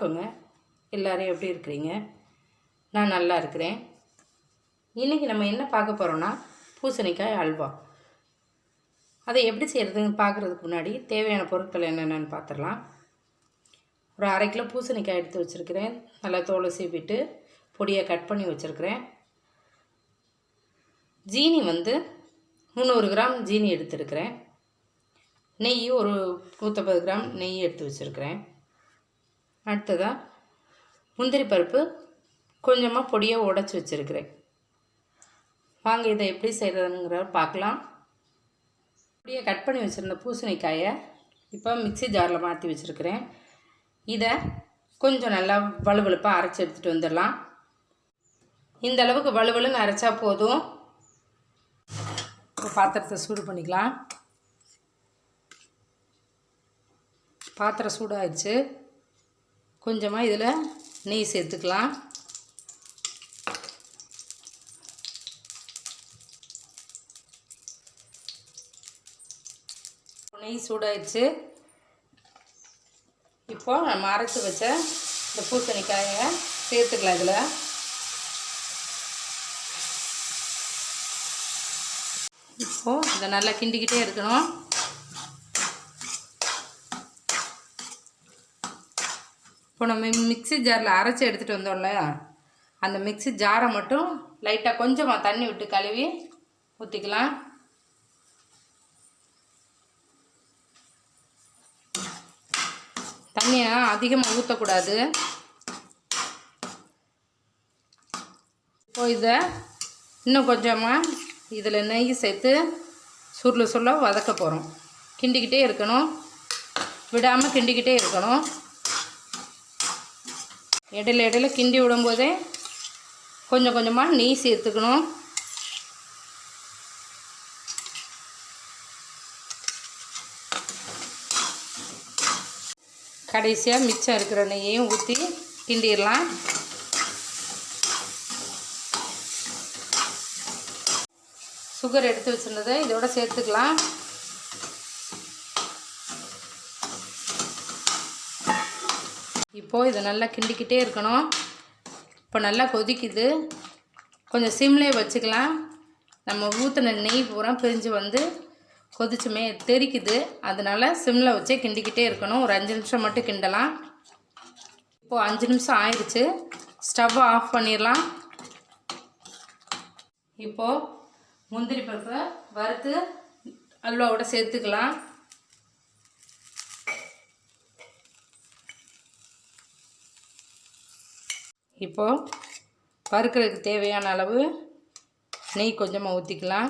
வணக்கங்க. எல்லோரும் எப்படி இருக்கிறீங்க? நான் நல்லா இருக்கிறேன். இன்றைக்கி நம்ம என்ன பார்க்க போகிறோன்னா பூசணிக்காய் அல்வா. அதை எப்படி செய்கிறதுன்னு பார்க்குறதுக்கு முன்னாடி தேவையான பொருட்கள் என்னென்னு பார்த்துடலாம். ஒரு 1/2 கிலோ பூசணிக்காய் எடுத்து வச்சுருக்கிறேன். நல்லா தோலை சீவிட்டு பொடியை கட் பண்ணி வச்சுருக்கிறேன். ஜீனி 300 கிராம் ஜீனி எடுத்துருக்கிறேன். நெய் ஒரு 150 கிராம் நெய் எடுத்து வச்சுருக்கிறேன். அடுத்ததாக முந்திரி பருப்பு கொஞ்சமாக பொடியை உடச்சி வச்சுருக்கிறேன். வாங்க இதை எப்படி செய்கிறதுங்கிற பார்க்கலாம். பொடியை கட் பண்ணி வச்சுருந்த பூசணிக்காயை இப்போ மிக்ஸி ஜாரில் மாற்றி வச்சுருக்கிறேன். இதை கொஞ்சம் நல்லா வலுவலுப்பாக அரைச்சி எடுத்துகிட்டு வந்துடலாம். இந்த அளவுக்கு வலுவலுன்னு அரைச்சா போதும். பாத்திரத்தை சூடு பண்ணிக்கலாம். பாத்திரம் சூடாகிடுச்சு. கொஞ்சமாக இதில் நெய் சேர்த்துக்கலாம். நெய் சூடாகிடுச்சு. இப்போ நம்ம அரைச்சி வச்ச இந்த பூசணிக்காயை சேர்த்துக்கலாம். இதில் இப்போது இதை நல்லா கிண்டிக்கிட்டே இருக்கணும். இப்போ நம்ம மிக்ஸி ஜாரில் அரைச்சி எடுத்துகிட்டு வந்தோம்ல, அந்த மிக்ஸி ஜாரை மட்டும் லைட்டாக கொஞ்சமாக தண்ணி விட்டு கழுவி ஊற்றிக்கலாம். தண்ணியை அதிகமாக ஊற்றக்கூடாது. இப்போ இதை இன்னும் கொஞ்சமாக இதில் நெய் சேர்த்து சுருள வதக்க போகிறோம். கிண்டிக்கிட்டே இருக்கணும், விடாமல் கிண்டிக்கிட்டே இருக்கணும். இடையில கிண்டி விடும்போதே கொஞ்சம் கொஞ்சமாக நெய் சேர்த்துக்கணும். கடைசியாக மிச்சம் இருக்கிற நெய்யையும் ஊற்றி கிண்டிடலாம். சுகர் எடுத்து வச்சுருந்ததை இதோட சேர்த்துக்கலாம். இப்போது இதை நல்லா கிண்டிக்கிட்டே இருக்கணும். இப்போ நல்லா கொதிக்குது. கொஞ்சம் சிம்லேயே வச்சுக்கலாம். நம்ம ஊற்றின நெய் பூரா பிரிஞ்சு கொதிச்சுமே தெரிக்குது. அதனால் சிம்மில் வச்சே கிண்டிக்கிட்டே இருக்கணும். ஒரு 5 நிமிஷம் மட்டும் கிண்டலாம். இப்போது 5 நிமிஷம் ஆயிடுச்சு. ஸ்டவ்வை ஆஃப் பண்ணிடலாம். இப்போது முந்திரி பருப்பை வறுத்து அல்வாவோட சேர்த்துக்கலாம். இப்போது வறுக்கிறதுக்கு தேவையான அளவு நெய் கொஞ்சமாக ஊற்றிக்கலாம்.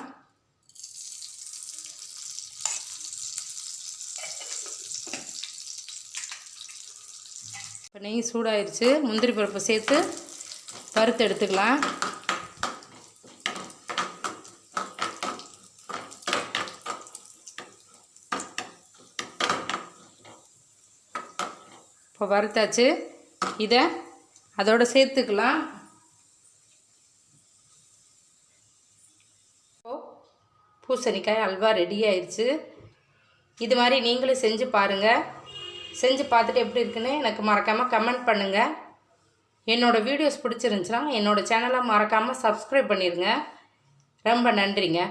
இப்போ நெய் சூடாயிருச்சு. முந்திரி பருப்பை சேர்த்து வறுத்து எடுத்துக்கலாம். இப்போ வறுத்தாச்சு. இதை அதோடு சேர்த்துக்கலாம். பூசணிக்காய் அல்வா ரெடி ஆயிடுச்சு. இது மாதிரி நீங்களும் செஞ்சு பாருங்கள். செஞ்சு பார்த்துட்டு எப்படி இருக்குன்னு எனக்கு மறக்காமல் கமெண்ட் பண்ணுங்கள். என்னோடய வீடியோஸ் பிடிச்சிருந்துச்சுன்னா என்னோடய சேனலை மறக்காமல் சப்ஸ்கிரைப் பண்ணிடுங்க. ரொம்ப நன்றிங்க.